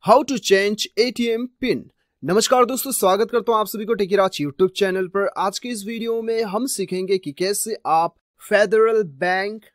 How to change ATM pin. नमस्कार दोस्तों, स्वागत करता हूं आप सभी को टेकीराज यूट्यूब चैनल पर। आज के इस वीडियो में हम सीखेंगे कि कैसे आप फेडरल बैंक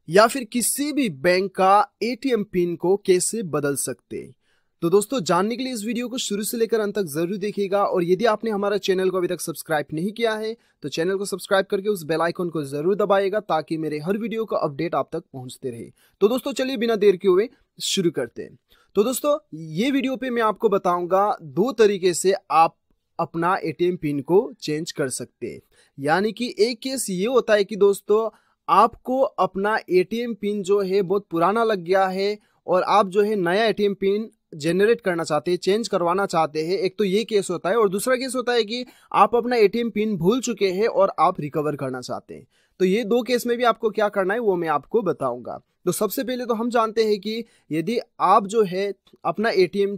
या फिर किसी भी बैंक का एटीएम पिन को कैसे बदल सकते हैं। तो दोस्तों, जानने के लिए इस वीडियो को शुरू से लेकर अंत तक जरूर देखिएगा। और यदि आपने हमारा चैनल को अभी तक सब्सक्राइब नहीं किया है तो चैनल को सब्सक्राइब करके उस बेल आइकन को जरूर दबाइएगा ताकि मेरे हर वीडियो का अपडेट आप तक पहुंचते रहे। तो दोस्तों, चलिए बिना देर के हुए शुरू करते हैं। तो दोस्तों, ये वीडियो पे मैं आपको बताऊंगा दो तरीके से आप अपना एटीएम पिन को चेंज कर सकते हैं। यानी कि एक केस ये होता है कि दोस्तों, आपको अपना एटीएम पिन जो है बहुत पुराना लग गया है और आप जो है नया एटीएम पिन जनरेट करना चाहते हैं, चेंज करवाना चाहते हैं। एक तो ये केस होता है और दूसरा केस होता है कि आप अपना एटीएम पिन भूल चुके हैं और आप रिकवर करना चाहते हैं। तो ये दो केस में भी आपको क्या करना है वो मैं आपको बताऊंगा। तो सबसे पहले तो हम जानते हैं कि यदि आप जो है अपना एटीएम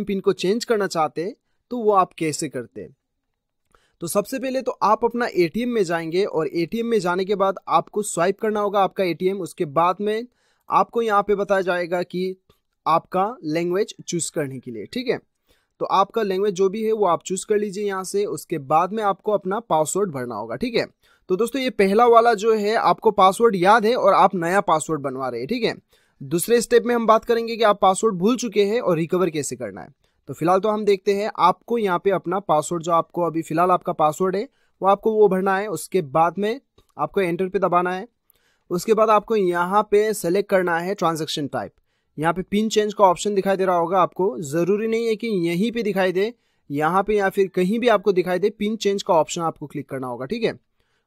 पिन को चेंज करना चाहते हैं तो वो आप कैसे करते हैं। तो सबसे पहले तो आप अपना एटीएम में जाएंगे और एटीएम में जाने के बाद आपको स्वाइप करना होगा आपका एटीएम। उसके बाद में आपको यहाँ पे बताया जाएगा कि आपका लैंग्वेज चूज करने के लिए, ठीक है। तो आपका लैंग्वेज जो भी है वो आप चूज कर लीजिए यहाँ से। उसके बाद में आपको अपना पासवर्ड भरना होगा, ठीक है। तो दोस्तों, ये पहला वाला जो है आपको पासवर्ड याद है और आप नया पासवर्ड बनवा रहे हैं, ठीक है। दूसरे स्टेप में हम बात करेंगे कि आप पासवर्ड भूल चुके हैं और रिकवर कैसे करना है। तो फिलहाल तो हम देखते हैं, आपको यहाँ पे अपना पासवर्ड जो आपको अभी फिलहाल आपका पासवर्ड है वो आपको वो भरना है। उसके बाद में आपको एंटर पे दबाना है। उसके बाद आपको यहाँ पे सेलेक्ट करना है ट्रांजेक्शन टाइप। यहाँ पे पिन चेंज का ऑप्शन दिखाई दे रहा होगा आपको। जरूरी नहीं है कि यहीं पे दिखाई दे, यहाँ पे या फिर कहीं भी आपको दिखाई दे, पिन चेंज का ऑप्शन आपको क्लिक करना होगा, ठीक है।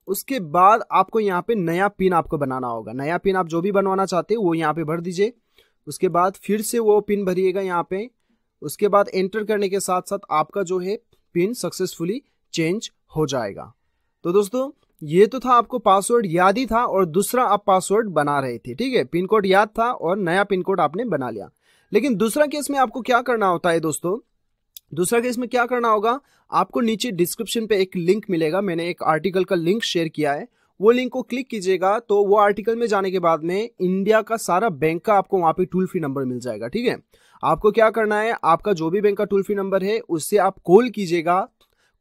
उसके बाद आपको यहाँ पे नया पिन आपको बनाना होगा। नया पिन आप जो भी बनवाना चाहते हैं वो यहाँ पे भर दीजिए। उसके बाद फिर से वो पिन भरिएगा यहाँ पे। उसके बाद एंटर करने के साथ साथ आपका जो है पिन सक्सेसफुली चेंज हो जाएगा। तो दोस्तों, ये तो था आपको पासवर्ड याद ही था और दूसरा आप पासवर्ड बना रहे थे, ठीक है। पिन कोड याद था और नया पिन कोड आपने बना लिया। लेकिन दूसरा केस में आपको क्या करना होता है दोस्तों, दूसरा केस में क्या करना होगा, आपको नीचे डिस्क्रिप्शन पे एक लिंक मिलेगा। मैंने एक आर्टिकल का लिंक शेयर किया है, वो लिंक को क्लिक कीजिएगा तो वो आर्टिकल में जाने के बाद में इंडिया का सारा बैंक का आपको वहां पे टोल फ्री नंबर मिल जाएगा, ठीक है। आपको क्या करना है, आपका जो भी बैंक का टोल फ्री नंबर है उससे आप कॉल कीजिएगा।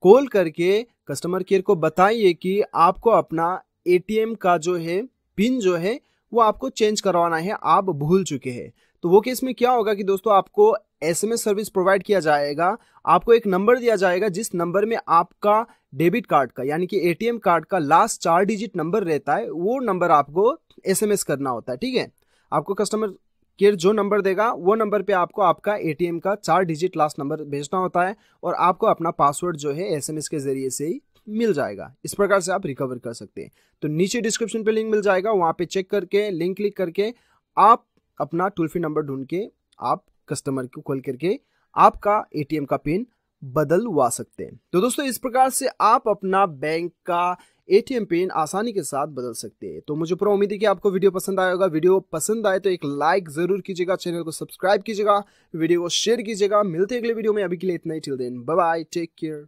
कॉल करके कस्टमर केयर को बताइए कि आपको अपना एटीएम का जो है पिन जो है वो आपको चेंज करवाना है, आप भूल चुके हैं। तो वो केस में क्या होगा कि दोस्तों, आपको एसएमएस सर्विस प्रोवाइड किया जाएगा। आपको एक नंबर दिया जाएगा जिस नंबर में आपका डेबिट कार्ड का यानी कि एटीएम कार्ड का लास्ट 4 डिजिट नंबर रहता है, वो नंबर आपको एसएमएस करना होता है, ठीक है। आपको कस्टमर केयर जो नंबर देगा वो नंबर पे आपको आपका एटीएम का 4 डिजिट लास्ट नंबर भेजना होता है और आपको अपना पासवर्ड जो है एसएमएस के जरिए से ही मिल जाएगा। इस प्रकार से आप रिकवर कर सकते हैं। तो नीचे डिस्क्रिप्शन पे लिंक मिल जाएगा, वहां पे चेक करके लिंक क्लिक करके आप अपना टोल फ्री नंबर ढूंढ के आप कस्टमर को कॉल करके आपका एटीएम का पिन बदलवा सकते हैं। तो दोस्तों, इस प्रकार से आप अपना बैंक का एटीएम पिन आसानी के साथ बदल सकते हैं। तो मुझे पूरा उम्मीद है कि आपको वीडियो पसंद आएगा। वीडियो पसंद आए तो एक लाइक जरूर कीजिएगा, चैनल को सब्सक्राइब कीजिएगा, वीडियो को शेयर कीजिएगा। मिलते हैं अगले वीडियो में, अभी के लिए इतना ही। Till then bye bye, take care.